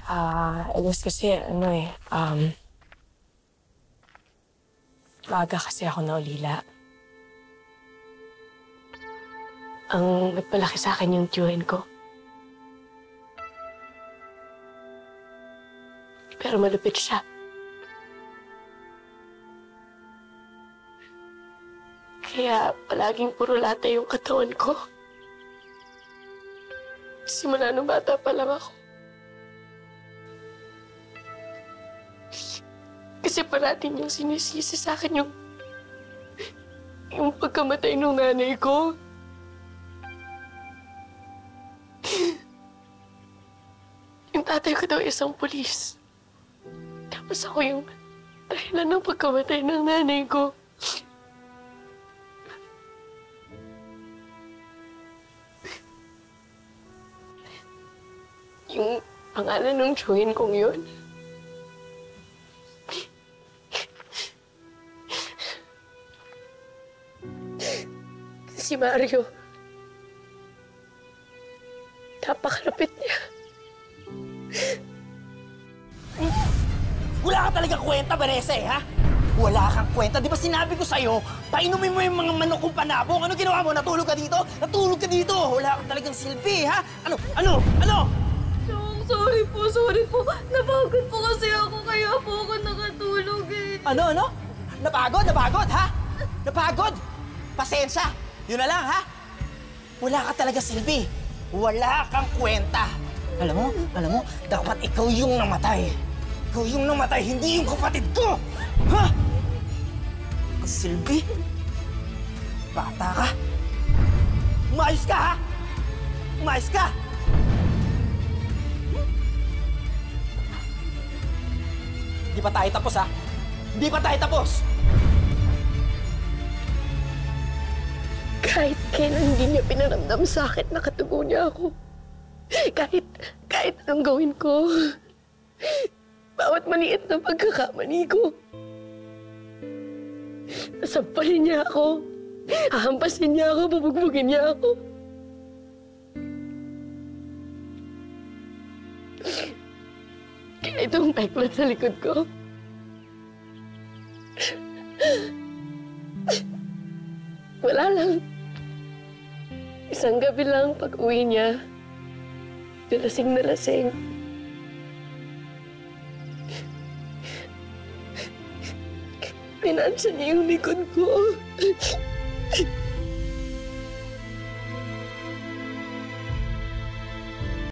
Alas kasi, maaga kasi ako naulila. Ang nagpalaki sa akin yung tiyuhin ko. Pero malupit siya. Kaya palaging puro lata yung katawan ko. Simula nung bata pa lang ako. Kasi parating yung sinisisi sa akin yung pagkamatay ng nanay ko. Yung tatay ko daw isang pulis. Tapos ako yung dahilan ng pagkamatay ng nanay ko. Yung pangalan ng tiyuhin kong yun. Si Mario. Napakalapit niya. Wala ka talaga kwenta, Vanessa, ha? Wala kang kwenta. Di ba sinabi ko sa'yo, painumin mo yung mga manok kong panabong. Ano ginawa mo? Natulog ka dito? Natulog ka dito! Wala kang talagang silbi, ha? Ano? Sorry po. Napagod po kasi ako, kaya po ako nakatulog eh. Ano? Napagod, ha? Napagod? Pasensya. Yun na lang, ha? Wala ka talaga silbi. Wala kang kwenta. Alam mo, dapat ikaw yung namatay. Ikaw yung namatay, hindi yung kapatid ko! Ha? Silbi? Bata ka? Umayos ka, ha? Umayos ka! Hindi pa tayo tapos, ha? Hindi pa tayo tapos! Kahit kailan hindi niya pinaramdam sa akin, nakatugo niya ako. Kahit anong gawin ko. Bawat maliit na pagkakamali ko. Sasampalin niya ako. Hahampasin niya ako, bubugbugin niya ako. Kaya itong peklat sa likod ko. Wala lang. Isang gabi lang pag-uwi niya, nalasing na lasing. Pinansya niya yung likod ko.